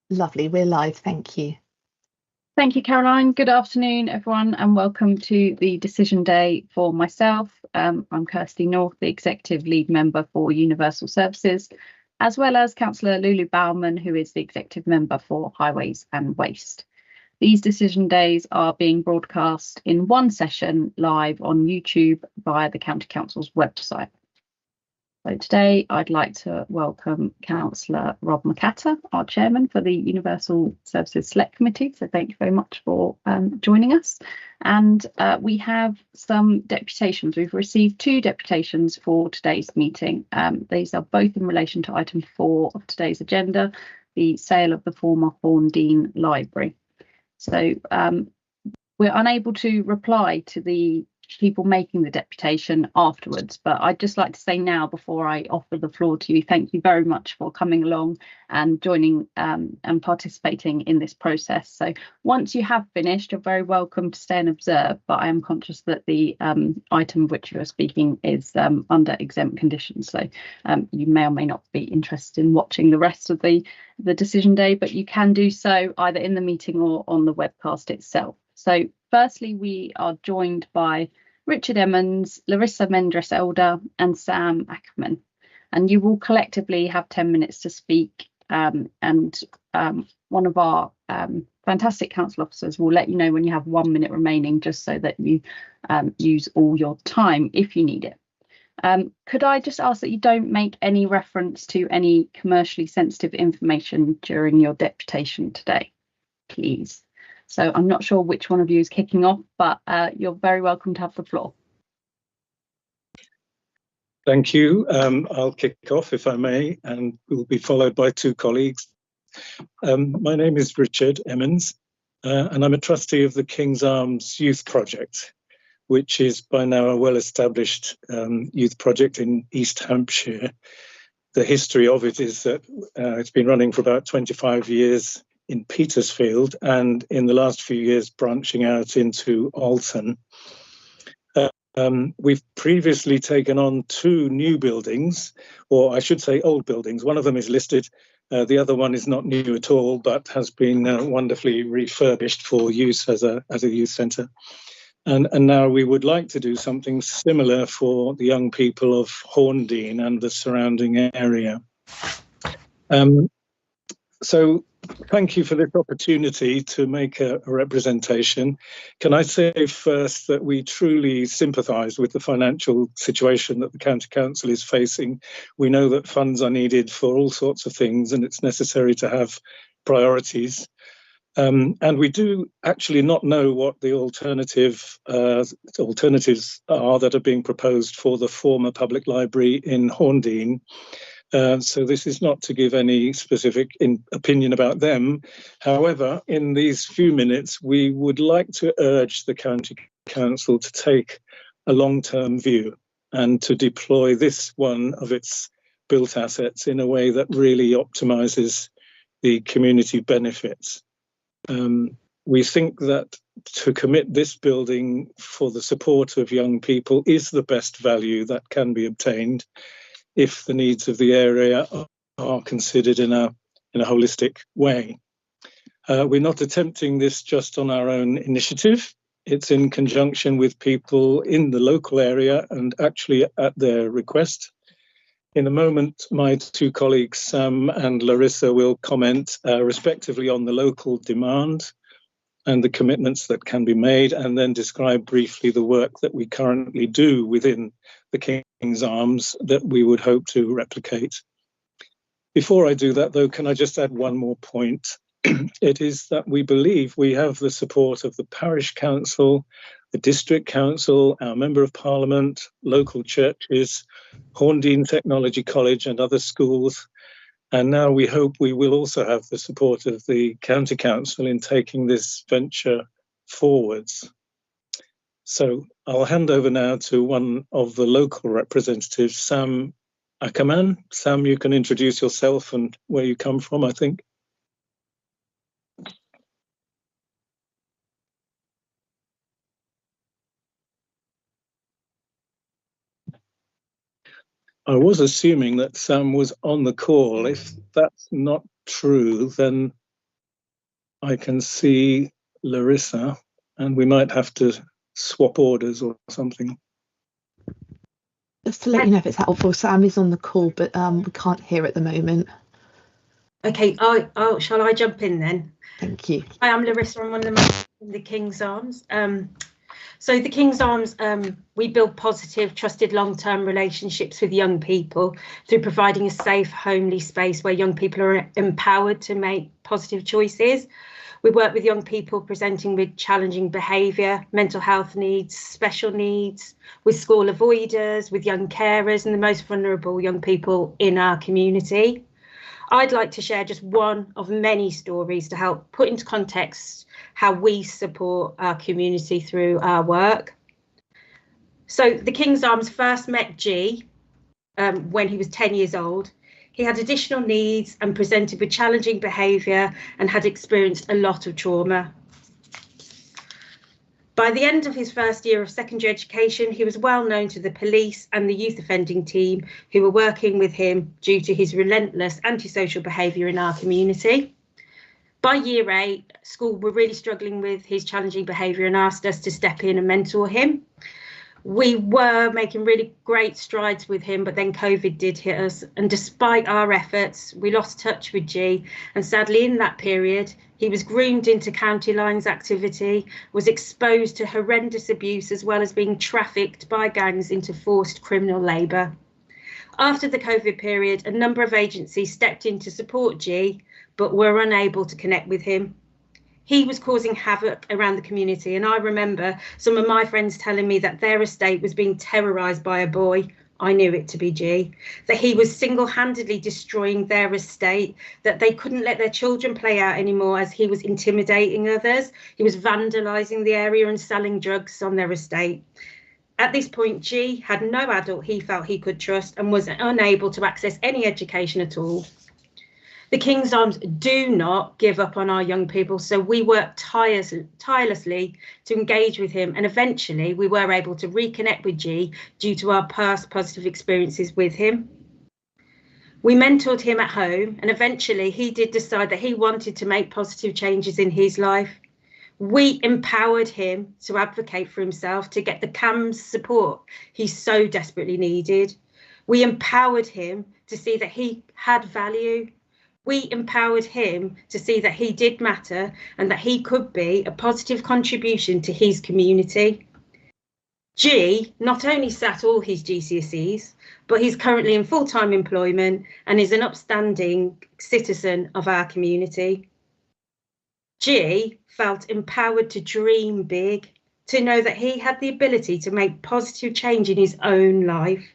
Lovely, we're live, thank you. Thank you, Caroline. Good afternoon, everyone, and welcome to the decision day for myself. I'm Kirsty North, the Executive Lead Member for Universal Services, as well as Councillor Lulu Baumann, who is the Executive Member for Highways and Waste. These decision days are being broadcast in one session live on YouTube via the County Council's website. So today I'd like to welcome Councillor Rob McAtter, our Chairman for the Universal Services Select Committee. So thank you very much for joining us. And we have some deputations. We've received 2 deputations for today's meeting. These are both in relation to item 4 of today's agenda, the sale of the former Horndean Library. So we're unable to reply to the people making the deputation afterwards, but I'd just like to say now, before I offer the floor to you, thank you very much for coming along and joining and participating in this process. So once you have finished, you're very welcome to stay and observe, but I am conscious that the item of which you are speaking is under exempt conditions, so you may or may not be interested in watching the rest of the decision day, but you can do so either in the meeting or on the webcast itself. So firstly, we are joined by Richard Emmons, Larissa Mendres Elder and Sam Ackerman, and you will collectively have 10 minutes to speak, and one of our fantastic council officers will let you know when you have 1 minute remaining, just so that you use all your time if you need it. Could I just ask that you don't make any reference to any commercially sensitive information during your deputation today, please? So I'm not sure which one of you is kicking off, but you're very welcome to have the floor. Thank you. I'll kick off if I may, and will be followed by 2 colleagues. My name is Richard Emmons, and I'm a trustee of the King's Arms Youth Project, which is by now a well-established youth project in East Hampshire. The history of it is that it's been running for about 25 years in Petersfield, and in the last few years branching out into Alton. We've previously taken on 2 new buildings, or I should say old buildings. One of them is listed, the other one is not new at all, but has been wonderfully refurbished for use as a youth centre. And now we would like to do something similar for the young people of Horndean and the surrounding area. So thank you for this opportunity to make a representation. Can I say first that we truly sympathise with the financial situation that the County Council is facing. We know that funds are needed for all sorts of things, and it's necessary to have priorities. And we do actually not know what the alternatives are that are being proposed for the former public library in Horndean. So this is not to give any specific opinion about them. However, in these few minutes, we would like to urge the County Council to take a long-term view and to deploy this one of its built assets in a way that really optimises the community benefits. We think that to commit this building for the support of young people is the best value that can be obtained if the needs of the area are considered in a holistic way. We're not attempting this just on our own initiative. It's in conjunction with people in the local area and actually at their request. In a moment, my 2 colleagues, Sam and Larissa, will comment respectively on the local demand and the commitments that can be made, and then describe briefly the work that we currently do within the King's Arms that we would hope to replicate. Before I do that, though, can I just add one more point? It is that we believe we have the support of the Parish Council, the District Council, our Member of Parliament, local churches, Horndean Technology College and other schools. And now we hope we will also have the support of the County Council in taking this venture forwards. So I'll hand over now to one of the local representatives, Sam Ackerman. Sam, you can introduce yourself and where you come from, I think. I was assuming that Sam was on the call. If that's not true, then I can see Larissa, and we might have to swap orders or something. Just to let you know if it's helpful, Sam is on the call, but we can't hear at the moment. Okay, shall I jump in then? Thank you. Hi, I'm Larissa. I'm one of the members in the King's Arms. So the King's Arms, we build positive, trusted long-term relationships with young people through providing a safe, homely space where young people are empowered to make positive choices. We work with young people presenting with challenging behaviour, mental health needs, special needs, with school avoiders, with young carers and the most vulnerable young people in our community. I'd like to share just one of many stories to help put into context how we support our community through our work. So the King's Arms first met G when he was 10 years old. He had additional needs and presented with challenging behaviour and had experienced a lot of trauma. By the end of his first year of secondary education, he was well known to the police and the youth offending team who were working with him due to his relentless antisocial behaviour in our community. By year 8, school were really struggling with his challenging behaviour and asked us to step in and mentor him. We were making really great strides with him, but then COVID did hit us. And despite our efforts, we lost touch with G. And sadly, in that period, he was groomed into County Lines activity, was exposed to horrendous abuse, as well as being trafficked by gangs into forced criminal labour. After the COVID period, a number of agencies stepped in to support G, but were unable to connect with him. He was causing havoc around the community, and I remember some of my friends telling me that their estate was being terrorised by a boy. I knew it to be G, that he was single-handedly destroying their estate, that they couldn't let their children play out anymore as he was intimidating others. He was vandalising the area and selling drugs on their estate. At this point, G had no adult he felt he could trust and was unable to access any education at all. The King's Arms do not give up on our young people, so we work tirelessly to engage with him, and eventually we were able to reconnect with G due to our past positive experiences with him. We mentored him at home, and eventually he did decide that he wanted to make positive changes in his life. We empowered him to advocate for himself, to get the CAMS support he so desperately needed. We empowered him to see that he had value. We empowered him to see that he did matter and that he could be a positive contribution to his community. G not only sat all his GCSEs, but he's currently in full-time employment and is an upstanding citizen of our community. G felt empowered to dream big, to know that he had the ability to make positive change in his own life.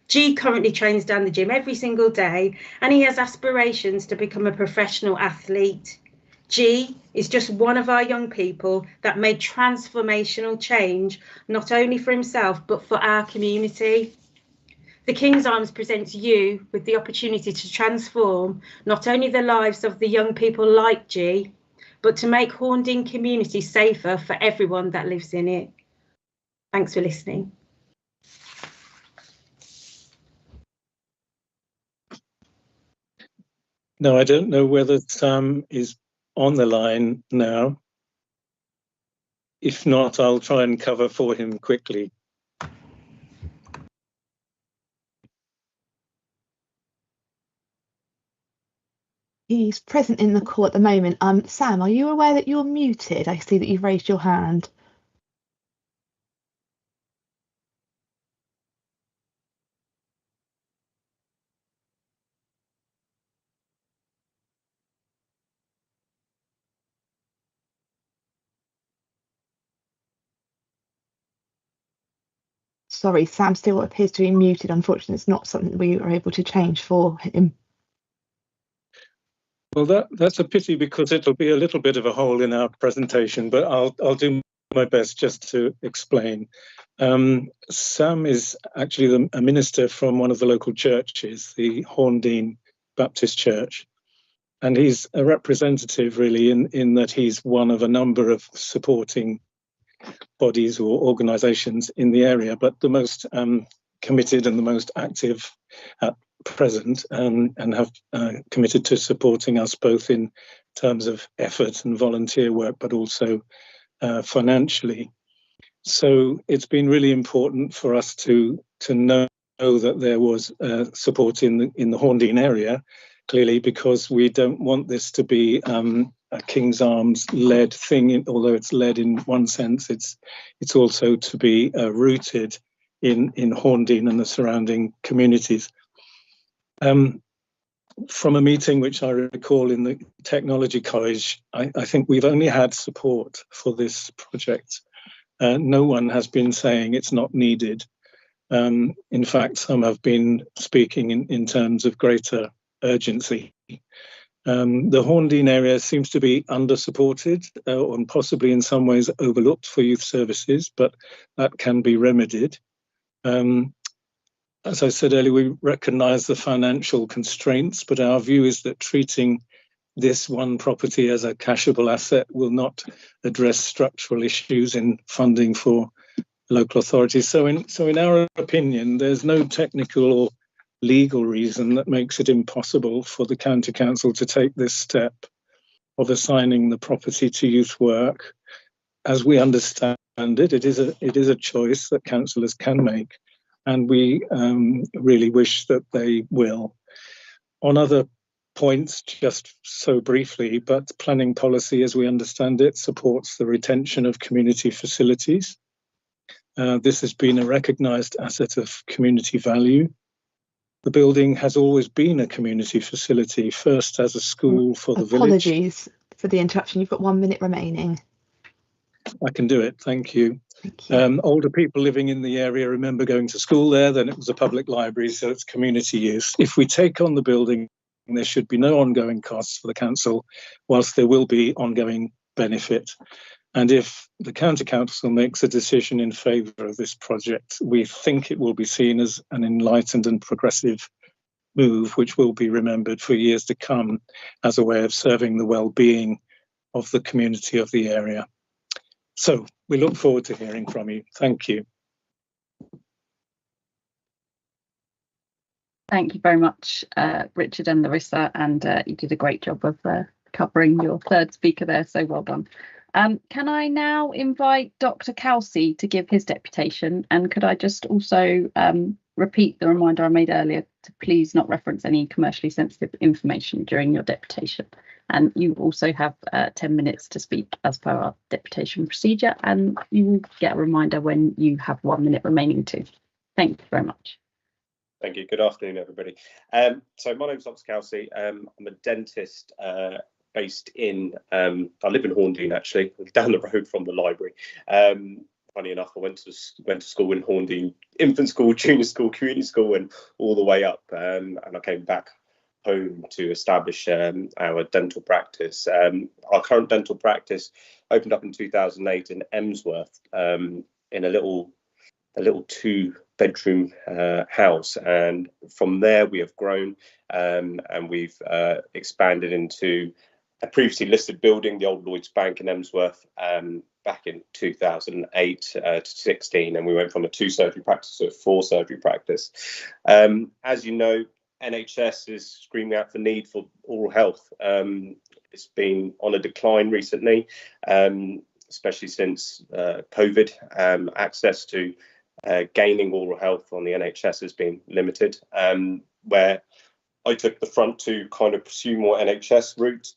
G currently trains down the gym every single day, and he has aspirations to become a professional athlete. G is just one of our young people that made transformational change, not only for himself, but for our community. The King's Arms presents you with the opportunity to transform not only the lives of the young people like G, but to make Horndean community safer for everyone that lives in it. Thanks for listening. Now, I don't know whether Sam is on the line now. If not, I'll try and cover for him quickly. He's present in the call at the moment. Sam, are you aware that you're muted? I see that you've raised your hand. Sorry, Sam still appears to be muted. Unfortunately, it's not something we were able to change for him. Well, that's a pity because it'll be a little bit of a hole in our presentation, but I'll do my best just to explain. Sam is actually a minister from one of the local churches, the Horndean Baptist Church, and he's a representative really in that he's one of a number of supporting bodies or organisations in the area, but the most committed and the most active at present, and have committed to supporting us both in terms of effort and volunteer work, but also financially. So it's been really important for us to know that there was support in the Horndean area, clearly, because we don't want this to be a King's Arms led thing. Although it's led in one sense, it's also to be rooted in Horndean and the surrounding communities. From a meeting which I recall in the Technology College, I think we've only had support for this project. No one has been saying it's not needed. In fact, some have been speaking in terms of greater urgency. The Horndean area seems to be under-supported and possibly in some ways overlooked for youth services, but that can be remedied. As I said earlier, we recognise the financial constraints, but our view is that treating this one property as a cashable asset will not address structural issues in funding for local authorities. So in our opinion, there's no technical or legal reason that makes it impossible for the County Council to take this step of assigning the property to youth work. As we understand it, it is a choice that councillors can make, and we really wish that they will. On other points, just so briefly, but planning policy, as we understand it, supports the retention of community facilities. This has been a recognised asset of community value. The building has always been a community facility, first as a school for the village. Apologies for the interruption. You've got 1 minute remaining. I can do it, thank you. Thank you. Older people living in the area remember going to school there, then it was a public library, so it's community use. If we take on the building, there should be no ongoing costs for the council, whilst there will be ongoing benefit. And if the County Council makes a decision in favour of this project, we think it will be seen as an enlightened and progressive move, which will be remembered for years to come as a way of serving the well-being of the community of the area. So we look forward to hearing from you. Thank you. Thank you very much, Richard and Larissa, and you did a great job of covering your third speaker there, so well done. Can I now invite Dr. Kelsey to give his deputation, and could I just also repeat the reminder I made earlier to please not reference any commercially sensitive information during your deputation. And you also have 10 minutes to speak as per our deputation procedure, and you will get a reminder when you have 1 minute remaining too. Thank you very much. Thank you. Good afternoon, everybody. So my name's Dr. Kelsey. I'm a dentist based in, I live in Horndean, actually, down the road from the library. Funny enough, I went to school in Horndean, infant school, junior school, community school, and all the way up. And I came back home to establish our dental practice. Our current dental practice opened up in 2008 in Emsworth, in a little 2-bedroom house, and from there we have grown, and we've expanded into a previously listed building, the old Lloyds Bank in Emsworth, back in 2008 to 16, and we went from a 2-surgery practice to a 4-surgery practice. As you know, NHS is screaming out for need for oral health. It's been on a decline recently, especially since COVID. Access to gaining oral health on the NHS has been limited, where I took the front to kind of pursue more NHS route.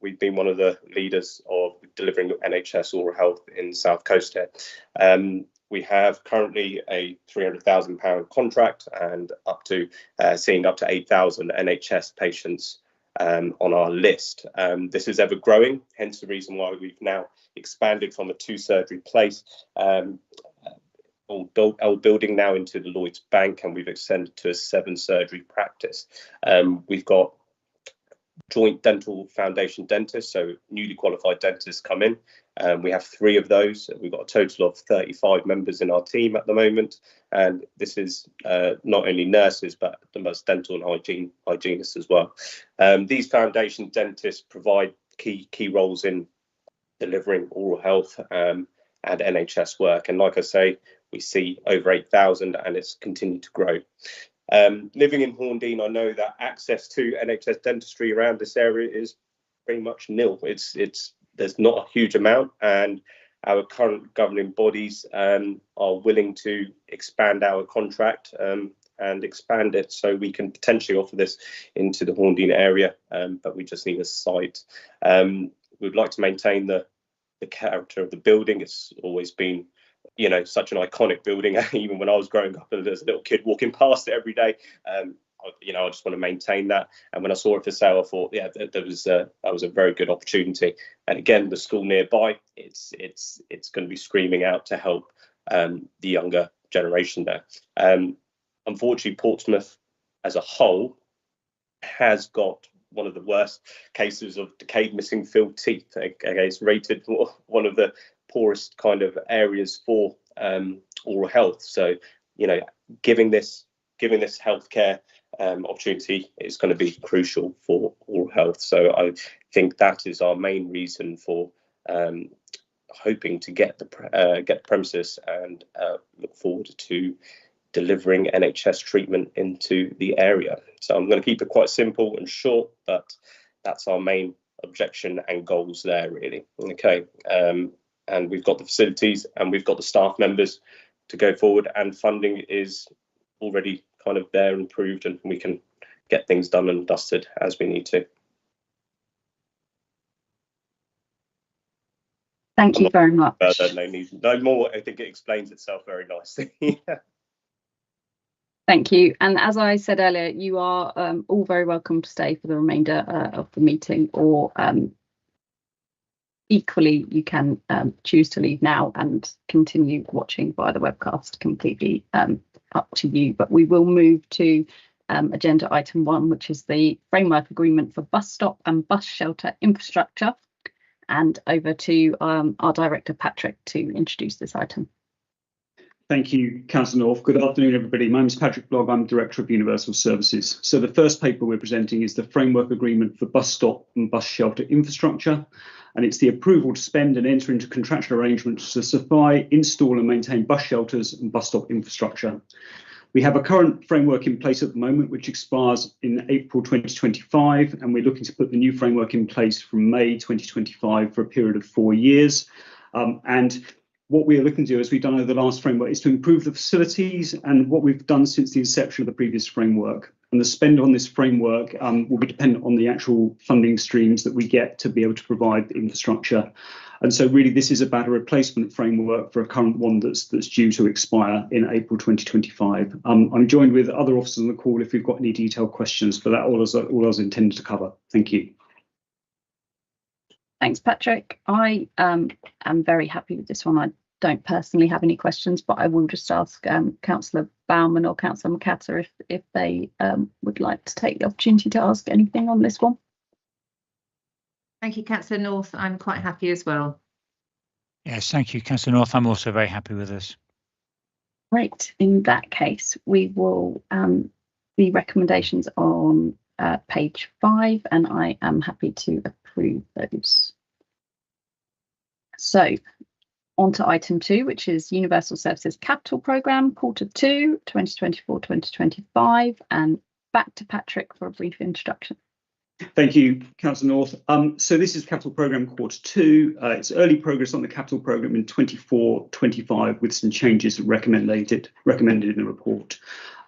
We've been one of the leaders of delivering NHS oral health in South Coast here. We have currently a £300,000 contract and seeing up to 8,000 NHS patients on our list. This is ever growing, hence the reason why we've now expanded from a 2-surgery place, old building now into the Lloyds Bank, and we've extended to a 7-surgery practice. We've got joint dental foundation dentists, so newly qualified dentists come in. We have 3 of those. We've got a total of 35 members in our team at the moment, and this is not only nurses but the most dental and hygienists as well. These foundation dentists provide key roles in delivering oral health and NHS work, and like I say, we see over 8,000, and it's continued to grow. Living in Horndean, I know that access to NHS dentistry around this area is pretty much nil. There's not a huge amount, and our current governing bodies are willing to expand our contract and expand it so we can potentially offer this into the Horndean area, but we just need a site. We'd like to maintain the character of the building. It's always been, you know, such an iconic building. Even when I was growing up and there's a little kid walking past it every day, you know, I just want to maintain that. And when I saw it for sale, I thought, yeah, that was a very good opportunity. And again, the school nearby, it's going to be screaming out to help the younger generation there. Unfortunately, Portsmouth as a whole has got one of the worst cases of decayed missing filled teeth. It's rated one of the poorest kind of areas for oral health. So, you know, giving this healthcare opportunity is going to be crucial for oral health. So I think that is our main reason for hoping to get the premises and look forward to delivering NHS treatment into the area. So I'm going to keep it quite simple and short, but that's our main objection and goals there, really. Okay, and we've got the facilities and we've got the staff members to go forward, and funding is already kind of there and approved, and we can get things done and dusted as we need to. Thank you very much. No more. I think it explains itself very nicely. Thank you. And as I said earlier, you are all very welcome to stay for the remainder of the meeting, or equally you can choose to leave now and continue watching via the webcast. Completely up to you. But we will move to agenda item 1, which is the framework agreement for bus stop and bus shelter infrastructure. And over to our director, Patrick, to introduce this item. Thank you, Councillor North. Good afternoon, everybody. My name is Patrick Blogg. I'm Director of Universal Services. So the first paper we're presenting is the Framework Agreement for Bus Stop and Bus Shelter Infrastructure. And it's the approval to spend and enter into contractual arrangements to supply, install and maintain bus shelters and bus stop infrastructure. We have a current framework in place at the moment, which expires in April 2025, and we're looking to put the new framework in place from May 2025 for a period of 4 years. And what we are looking to do, as we've done over the last framework, is to improve the facilities and what we've done since the inception of the previous framework. And the spend on this framework will be dependent on the actual funding streams that we get to be able to provide the infrastructure. And so really this is about a replacement framework for a current one that's due to expire in April 2025. I'm joined with other officers on the call if you've got any detailed questions, but that all I was intended to cover. Thank you. Thanks, Patrick. I am very happy with this one. I don't personally have any questions, but I will just ask Councillor Bauman or Councillor McAtter if they would like to take the opportunity to ask anything on this one. Thank you, Councillor North. I'm quite happy as well. Yes, thank you, Councillor North. I'm also very happy with this. Great. In that case, we will the recommendations on page 5, and I am happy to approve those. So on to item 2, which is Universal Services Capital Programme, Q2, 2024-2025, and back to Patrick for a brief introduction. Thank you, Councillor North. So this is Capital Programme Q2. It's early progress on the Capital Programme in 24-25 with some changes recommended in the report.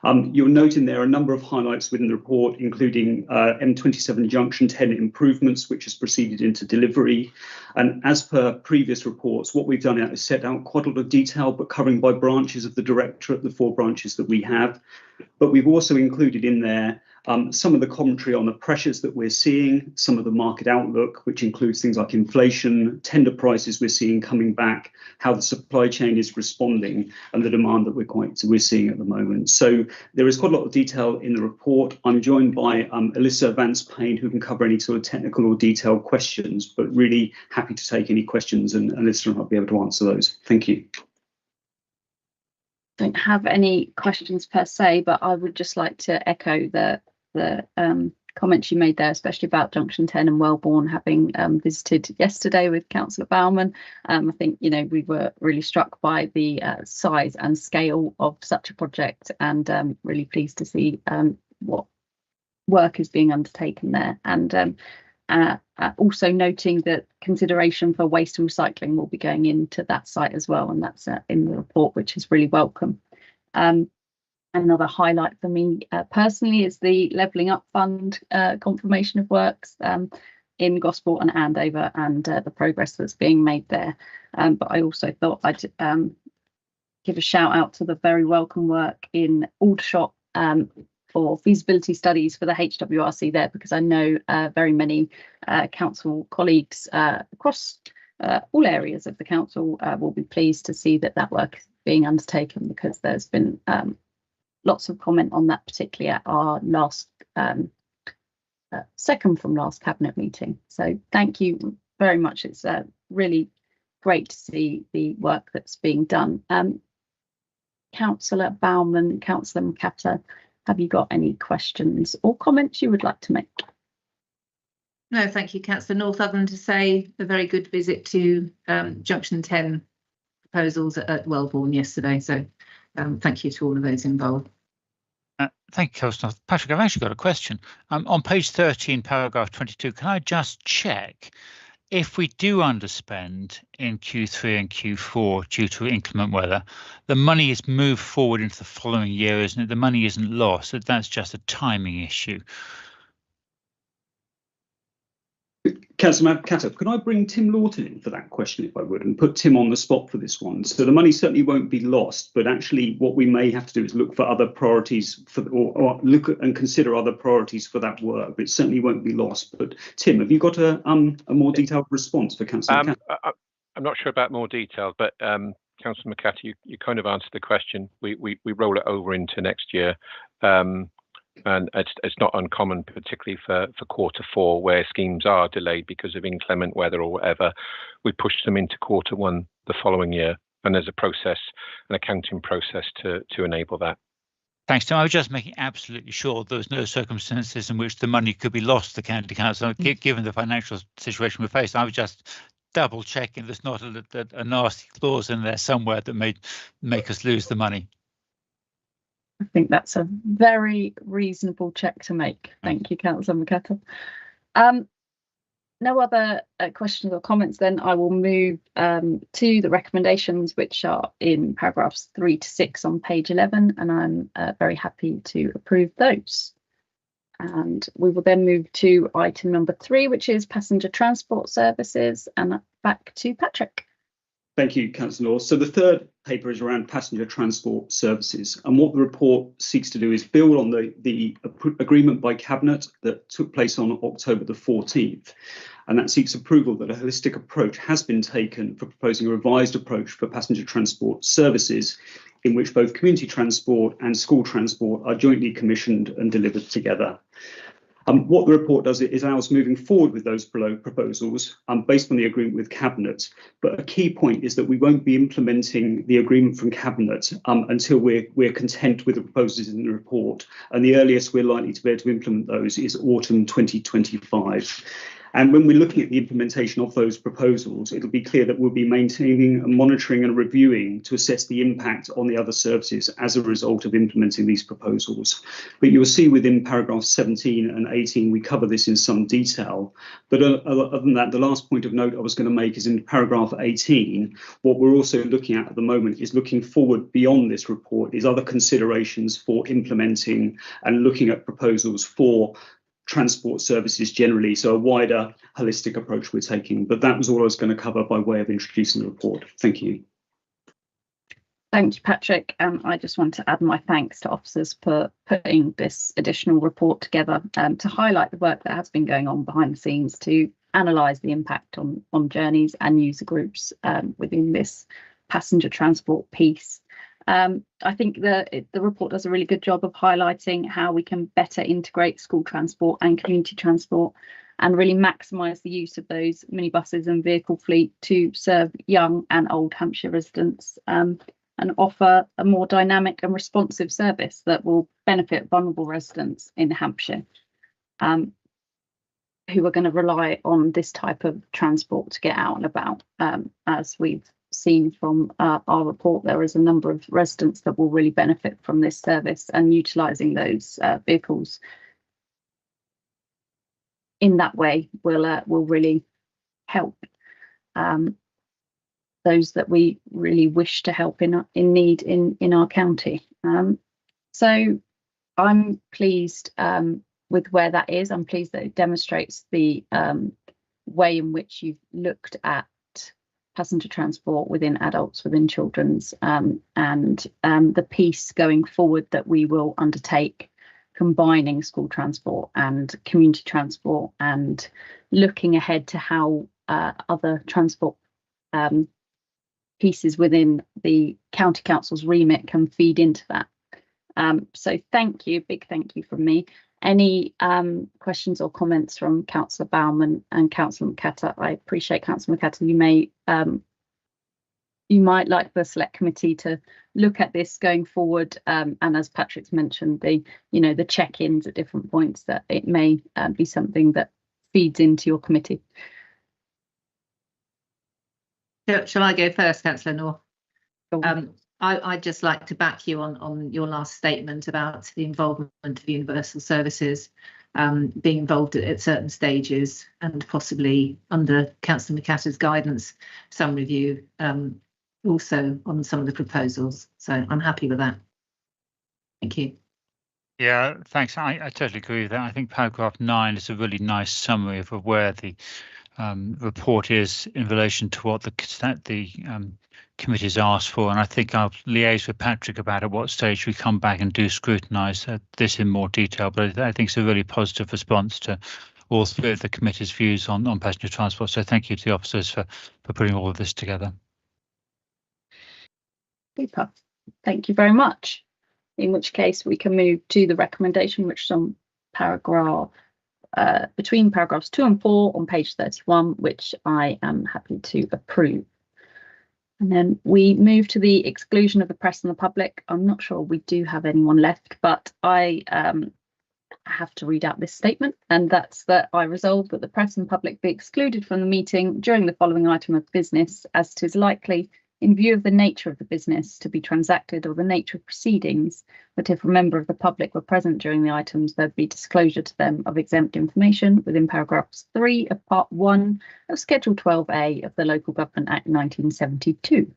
You'll note in there a number of highlights within the report, including M27 Junction 10 improvements, which has proceeded into delivery. And as per previous reports, what we've done is set out quite a lot of detail, but covering by branches of the Directorate, the 4 branches that we have. But we've also included in there some of the commentary on the pressures that we're seeing, some of the market outlook, which includes things like inflation, tender prices we're seeing coming back, how the supply chain is responding, and the demand that we're seeing at the moment. So there is quite a lot of detail in the report. I'm joined by Alyssa Vance-Payne, who can cover any sort of technical or detailed questions, but really happy to take any questions, and Alyssa will be able to answer those. Thank you. Don't have any questions per se, but I would just like to echo the comments you made there, especially about Junction 10 and Wellbourne, having visited yesterday with Councillor Baumann. I think, you know, we were really struck by the size and scale of such a project, and really pleased to see what work is being undertaken there. And also noting that consideration for waste and recycling will be going into that site as well, and that's in the report, which is really welcome. Another highlight for me personally is the Levelling Up Fund confirmation of works in Gosport and Andover, and the progress that's being made there. But I also thought I'd give a shout out to the very welcome work in Aldershot for feasibility studies for the HWRC there, because I know very many council colleagues across all areas of the council will be pleased to see that work is being undertaken, because there's been lots of comment on that, particularly at our last second from last cabinet meeting. So thank you very much. It's really great to see the work that's being done. Councillor Baumann, Councillor McCatter, have you got any questions or comments you would like to make? No, thank you, Councillor North, other than to say a very good visit to Junction 10 proposals at Wellbourne yesterday. So thank you to all of those involved. Thank you, Councillor. Patrick, I've actually got a question. On page 13, paragraph 22, can I just check if we do underspend in Q3 and Q4 due to inclement weather, the money is moved forward into the following year, isn't it? The money isn't lost, that's just a timing issue. Councillor McCatter, could I bring Tim Lawton in for that question, if I would, and put Tim on the spot for this one? So the money certainly won't be lost, but actually what we may have to do is look for other priorities for, or look at and consider other priorities for that work. But it certainly won't be lost. But Tim, have you got a more detailed response for Councillor McCatter? I'm not sure about more detail, but Councillor McCatter, you kind of answered the question. We roll it over into next year. And it's not uncommon, particularly for Q4, where schemes are delayed because of inclement weather or whatever. We push them into Q1 the following year, and there's a process, an accounting process to enable that. Thanks, Tim. I was just making absolutely sure there was no circumstances in which the money could be lost to the county council, given the financial situation we face. I was just double checking there's not a nasty clause in there somewhere that may make us lose the money. I think that's a very reasonable check to make. Thank you, Councillor McCatter. No other questions or comments, then I will move to the recommendations, which are in paragraphs 3 to 6 on page 11, and I'm very happy to approve those. And we will then move to item number 3, which is passenger transport services, and back to Patrick. Thank you, Councillor North. So the third paper is around passenger transport services, and what the report seeks to do is build on the agreement by Cabinet that took place on October the 14th, and that seeks approval that a holistic approach has been taken for proposing a revised approach for passenger transport services, in which both community transport and school transport are jointly commissioned and delivered together. What the report does is allows moving forward with those proposals based on the agreement with Cabinet. But a key point is that we won't be implementing the agreement from Cabinet until we're content with the proposals in the report. And the earliest we're likely to be able to implement those is autumn 2025. And when we're looking at the implementation of those proposals, it'll be clear that we'll be maintaining and monitoring and reviewing to assess the impact on the other services as a result of implementing these proposals. But you'll see within paragraphs 17 and 18, we cover this in some detail. But other than that, the last point of note I was going to make is in paragraph 18, what we're also looking at the moment is looking forward beyond this report is other considerations for implementing and looking at proposals for transport services generally, so a wider holistic approach we're taking. But that was all I was going to cover by way of introducing the report. Thank you. Thank you, Patrick. I just want to add my thanks to officers for putting this additional report together to highlight the work that has been going on behind the scenes to analyse the impact on journeys and user groups within this passenger transport piece. I think the report does a really good job of highlighting how we can better integrate school transport and community transport and really maximise the use of those minibuses and vehicle fleet to serve young and old Hampshire residents and offer a more dynamic and responsive service that will benefit vulnerable residents in Hampshire. who are going to rely on this type of transport to get out and about. As we've seen from our report, there is a number of residents that will really benefit from this service, and utilising those vehicles in that way will really help those that we really wish to help in need in our county. So I'm pleased with where that is. I'm pleased that it demonstrates the way in which you've looked at passenger transport within adults, within children's, and the piece going forward that we will undertake, combining school transport and community transport, and looking ahead to how other transport pieces within the county council's remit can feed into that. So thank you, big thank you from me. Any questions or comments from Councillor Bauman and Councillor McCatter? I appreciate, Councillor McCatter, you might like the select committee to look at this going forward, and as Patrick's mentioned, the check-ins at different points, that it may be something that feeds into your committee. Shall I go first, Councillor North? I'd just like to back you on your last statement about the involvement of universal services, being involved at certain stages, and possibly under Councillor McCatter's guidance, some review also on some of the proposals. So I'm happy with that. Thank you. Yeah, thanks. I totally agree with that. I think paragraph 9 is a really nice summary of where the report is in relation to what the committee's asked for, and I think I'll liaise with Patrick about at what stage we come back and do scrutinise this in more detail. But I think it's a really positive response to all three of the committee's views on passenger transport. So thank you to the officers for putting all of this together. Super. Thank you very much. In which case we can move to the recommendation, which is on paragraph between paragraphs 2 and 4 on page 31, which I am happy to approve. And then we move to the exclusion of the press and the public. I'm not sure we do have anyone left, but I have to read out this statement, and that's that I resolve that the press and public be excluded from the meeting during the following item of business, as it is likely, in view of the nature of the business to be transacted or the nature of proceedings, that if a member of the public were present during the items, there'd be disclosure to them of exempt information within paragraphs 3 of part 1 of Schedule 12A of the Local Government Act 1972.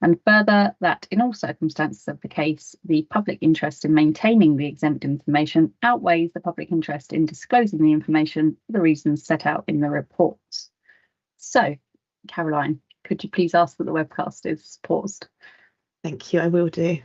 And further, that in all circumstances of the case, the public interest in maintaining the exempt information outweighs the public interest in disclosing the information for the reasons set out in the reports. So, Caroline, could you please ask that the webcast is paused? Thank you, I will do.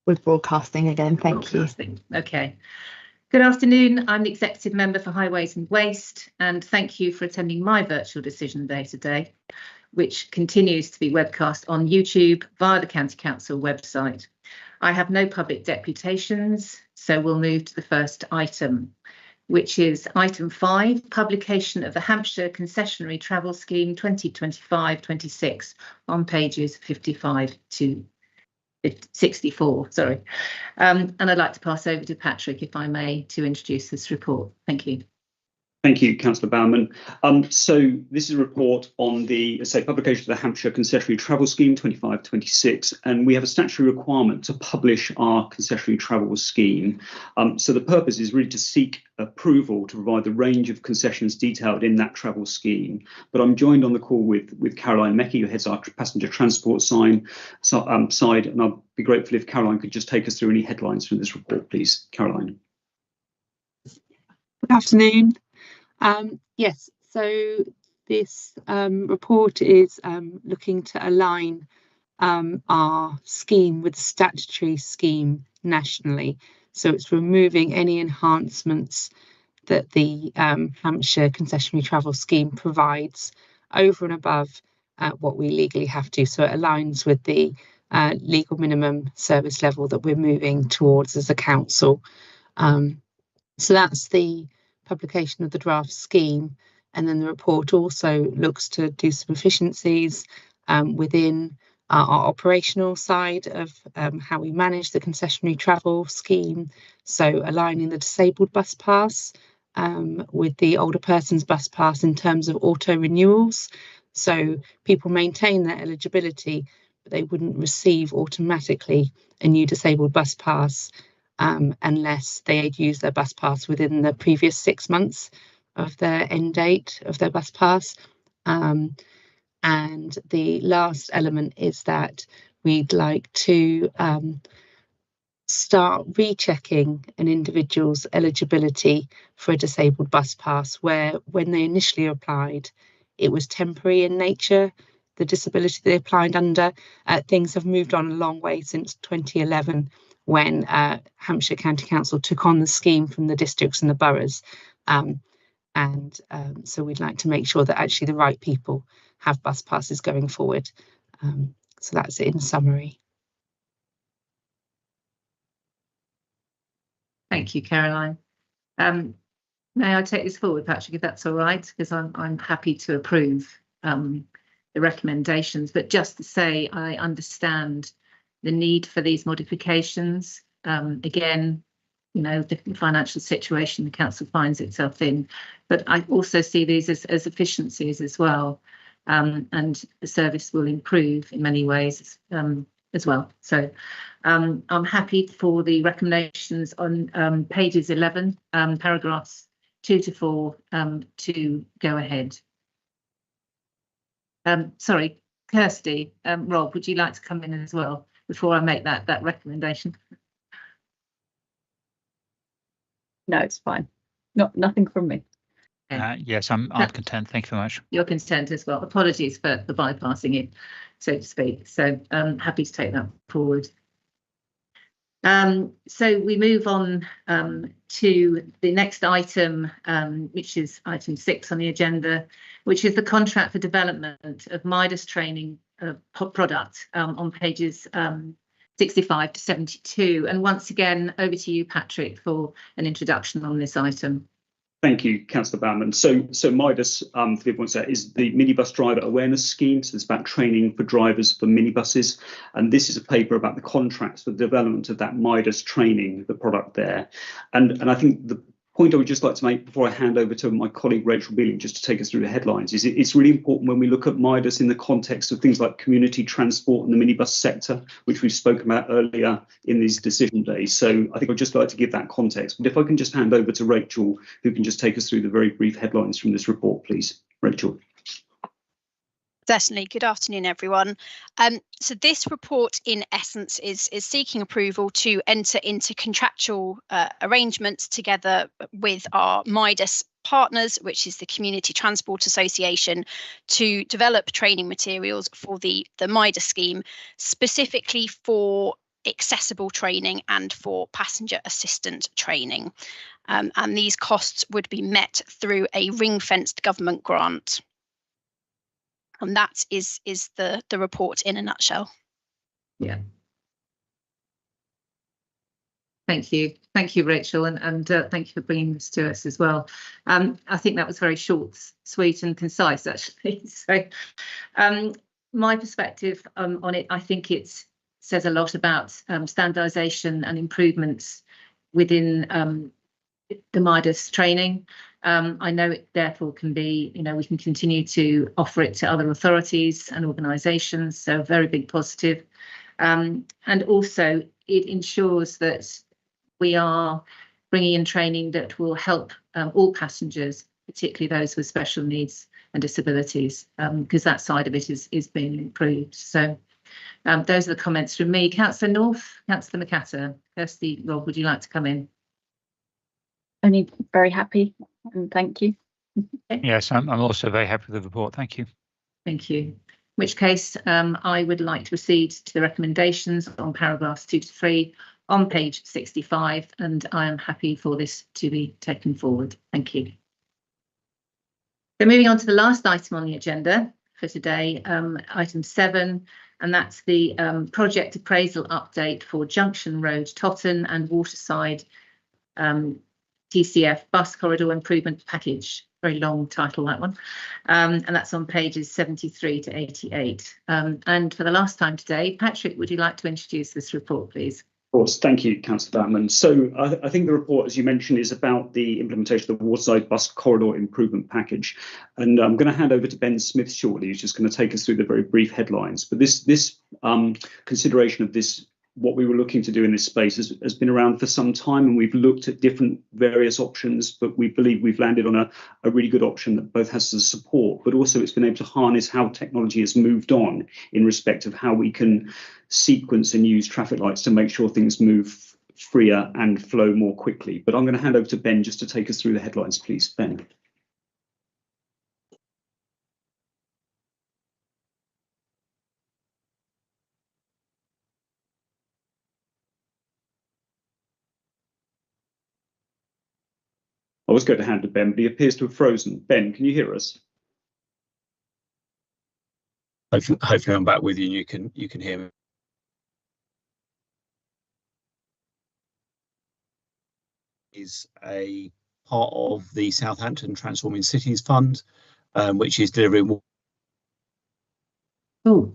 We're broadcasting again, thank you. Okay. Good afternoon. I'm the Executive Member for Highways and Waste, and thank you for attending my virtual decision day today, which continues to be webcast on YouTube via the County Council website. I have no public deputations, so we'll move to the first item, which is item 5, publication of the Hampshire Concessionary Travel Scheme 2025-26 on pages 55 to 64, sorry. And I'd like to pass over to Patrick, if I may, to introduce this report. Thank you. Thank you, Councillor Baumann. So this is a report on the publication of the Hampshire Concessionary Travel Scheme 25-26, and we have a statutory requirement to publish our concessionary travel scheme. So the purpose is really to seek approval to provide the range of concessions detailed in that travel scheme. But I'm joined on the call with Caroline Meckie, who heads our passenger transport side, and I'll be grateful if Caroline could just take us through any headlines from this report, please. Caroline. Good afternoon. Yes, so this report is looking to align our scheme with the statutory scheme nationally. So it's removing any enhancements that the Hampshire Concessionary Travel Scheme provides over and above what we legally have to. So it aligns with the legal minimum service level that we're moving towards as a council. So that's the publication of the draft scheme, and then the report also looks to do some efficiencies within our operational side of how we manage the concessionary travel scheme, so aligning the disabled bus pass with the older person's bus pass in terms of auto renewals, so people maintain their eligibility but they wouldn't receive automatically a new disabled bus pass unless they had used their bus pass within the previous 6 months of their end date of their bus pass. And the last element is that we'd like to start rechecking an individual's eligibility for a disabled bus pass, where when they initially applied, it was temporary in nature, the disability they applied under. Things have moved on a long way since 2011, when Hampshire County Council took on the scheme from the districts and the boroughs. So we'd like to make sure that actually the right people have bus passes going forward. So that's it in summary. Thank you, Caroline. May I take this forward, Patrick, if that's all right? Because I'm happy to approve the recommendations, but just to say I understand the need for these modifications. Again, you know, the financial situation the council finds itself in, but I also see these as efficiencies as well, and the service will improve in many ways as well. So I'm happy for the recommendations on pages 11, paragraphs 2 to 4 to go ahead. Sorry, Kirsty, Rob, would you like to come in as well before I make that recommendation? No, it's fine. Nothing from me. Okay. Yes, I'm content. Thank you very much. You're content as well. Apologies for bypassing it, so to speak. So I'm happy to take that forward. So we move on to the next item, which is item 6 on the agenda, which is the contract for development of Midas training product on pages 65 to 72. And once again, over to you, Patrick, for an introduction on this item. Thank you, Councillor Baumann. So Midas, for everyone said, is the minibus driver awareness scheme. So it's about training for drivers for minibuses. And this is a paper about the contracts for the development of that Midas training, the product there. And I think the point I would just like to make before I hand over to my colleague Rachel Beeling, just to take us through the headlines, is it's really important when we look at Midas in the context of things like community transport and the minibus sector, which we've spoken about earlier in these decision days. So I think I'd just like to give that context. But if I can just hand over to Rachel, who can just take us through the very brief headlines from this report, please. Rachel. Certainly. Good afternoon, everyone. So this report, in essence, is seeking approval to enter into contractual arrangements together with our Midas partners, which is the Community Transport Association, to develop training materials for the Midas scheme, specifically for accessible training and for passenger assistant training. And these costs would be met through a ring-fenced government grant. And that is the report in a nutshell. Yeah. Thank you, Rachel, and thank you for bringing this to us as well. I think that was very short, sweet, and concise, actually. So, my perspective on it, I think it says a lot about standardisation and improvements within the Midas training. I know it therefore can be, we can continue to offer it to other authorities and organisations, so very big positive. And also it ensures that we are bringing in training that will help all passengers, particularly those with special needs and disabilities, because that side of it is being improved. So those are the comments from me. Councillor North, Councillor McAtter, Kirsty, Rob, would you like to come in? Only very happy, and thank you. Yes, I'm also very happy with the report. Thank you. Thank you. In which case, I would like to proceed to the recommendations on paragraphs 2 to 3 on page 65, and I am happy for this to be taken forward. Thank you. So moving on to the last item on the agenda for today, item 7, and that's the project appraisal update for Junction Road, Totton and Waterside TCF bus corridor improvement package. Very long title, that one. And that's on pages 73 to 88. And for the last time today, Patrick, would you like to introduce this report, please? Of course, thank you, Councillor Batman. So I think the report, as you mentioned, is about the implementation of the Waterside Bus Corridor Improvement Package. And I'm going to hand over to Ben Smith shortly, who's just going to take us through the very brief headlines. But this consideration of this, what we were looking to do in this space has been around for some time, and we've looked at different various options, but we believe we've landed on a really good option that both has the support, but also it's been able to harness how technology has moved on in respect of how we can sequence and use traffic lights to make sure things move freer and flow more quickly. But I'm going to hand over to Ben just to take us through the headlines, please. Ben. I was going to hand to Ben, but he appears to have frozen. Ben, can you hear us? Hopefully I'm back with you and you can hear me. Is a part of the Southampton Transforming Cities Fund, which is delivering. Oh.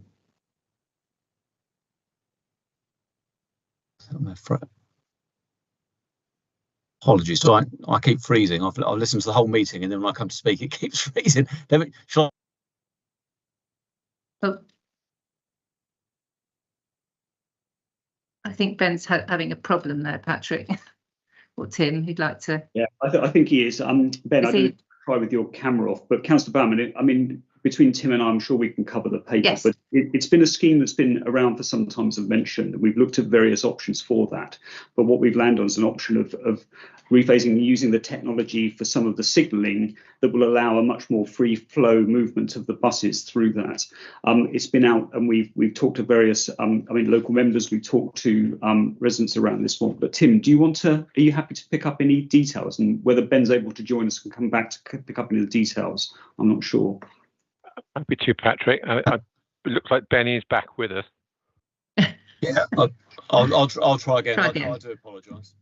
Apologies, so I keep freezing. I've listened to the whole meeting, and then when I come to speak, it keeps freezing. I think Ben's having a problem there, Patrick. Or Tim, who'd like to? Yeah, I think he is. Ben, I do try with your camera off, but Councillor Bowman, I mean, between Tim and I, I'm sure we can cover the paper. Yes. But it's been a scheme that's been around for some time, as I've mentioned. We've looked at various options for that, but what we've landed on is an option of rephasing and using the technology for some of the signalling that will allow a much more free flow movement of the buses through that. It's been out, and we've talked to various, local members. We've talked to residents around this one. But Tim, are you happy to pick up any details, and whether Ben's able to join us and come back to pick up any of the details? I'm not sure. Happy to, Patrick. It looks like Benny is back with us. Yeah, I'll try again. I do apologise.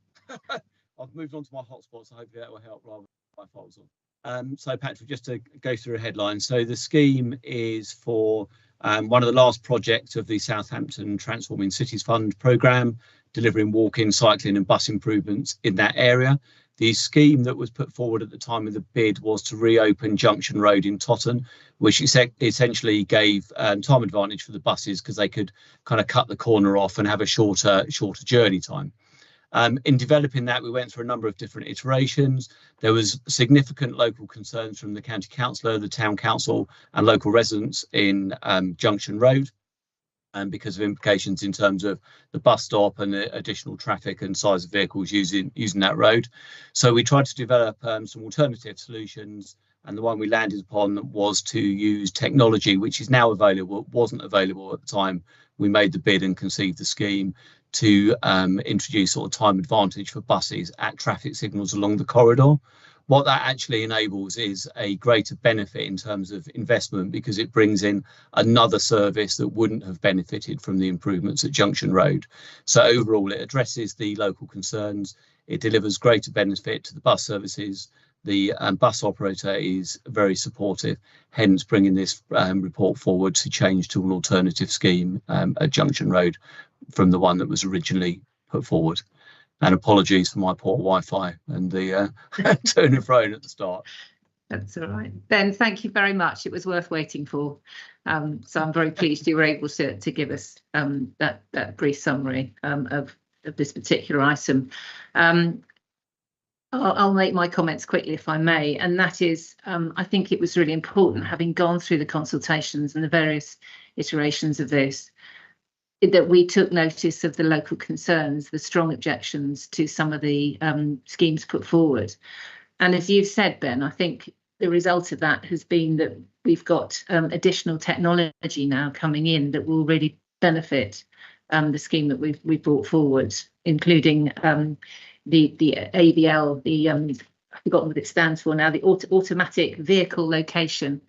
I've moved on to my hotspot, so hopefully that will help rather than my files on. So Patrick, just to go through a headline. So the scheme is for one of the last projects of the Southampton Transforming Cities Fund programme, delivering walking, cycling and bus improvements in that area. The scheme that was put forward at the time of the bid was to reopen Junction Road in Totton, which essentially gave time advantage for the buses because they could kind of cut the corner off and have a shorter journey time. In developing that, we went through a number of different iterations. There was significant local concerns from the county councillor, the town council and local residents in Junction Road, because of implications in terms of the bus stop and the additional traffic and size of vehicles using that road. So we tried to develop some alternative solutions, and the one we landed upon was to use technology which is now available, wasn't available at the time we made the bid and conceived the scheme, to introduce sort of time advantage for buses at traffic signals along the corridor. What that actually enables is a greater benefit in terms of investment, because it brings in another service that wouldn't have benefited from the improvements at Junction Road. So overall, it addresses the local concerns. It delivers greater benefit to the bus services. The bus operator is very supportive, hence bringing this report forward to change to an alternative scheme at Junction Road from the one that was originally put forward. And apologies for my poor Wi-Fi and the turn and fro at the start. That's all right. Ben, thank you very much. It was worth waiting for. So I'm very pleased you were able to give us that brief summary of this particular item. I'll make my comments quickly if I may, and that is I think it was really important, having gone through the consultations and the various iterations of this, that we took notice of the local concerns, the strong objections to some of the schemes put forward. And as you've said, Ben, I think the result of that has been that we've got additional technology now coming in that will really benefit the scheme that we've brought forward, including the AVL, I've forgotten what it stands for now, the automatic vehicle location.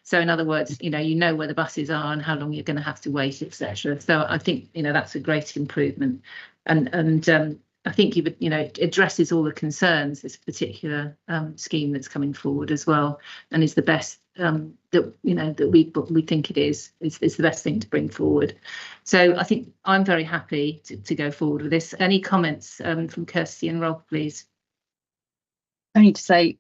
So in other words, you know where the buses are and how long you're going to have to wait, etc. So I think that's a great improvement, and I think it addresses all the concerns, this particular scheme that's coming forward as well, and is the best that we think it is the best thing to bring forward. So I think I'm very happy to go forward with this. Any comments from Kirsty and Rob, please? Only to say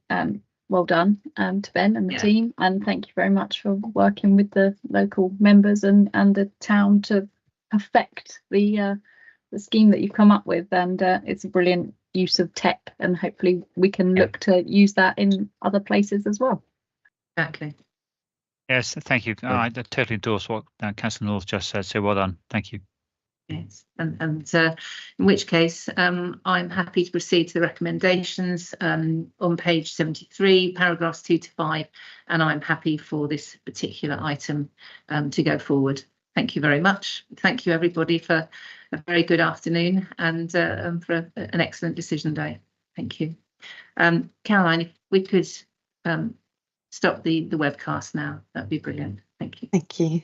well done to Ben and the team, and thank you very much for working with the local members and the town to perfect the scheme that you've come up with. And it's a brilliant use of tech, and hopefully we can look to use that in other places as well. Exactly. Yes, thank you. I totally endorse what Councillor North just said. So well done. Thank you. Yes, and in which case I'm happy to proceed to the recommendations on page 73, paragraphs 2 to 5, and I'm happy for this particular item to go forward. Thank you very much. Thank you everybody for a very good afternoon and for an excellent decision day. Thank you. Caroline, if we could stop the webcast now, that'd be brilliant. Thank you. Thank you.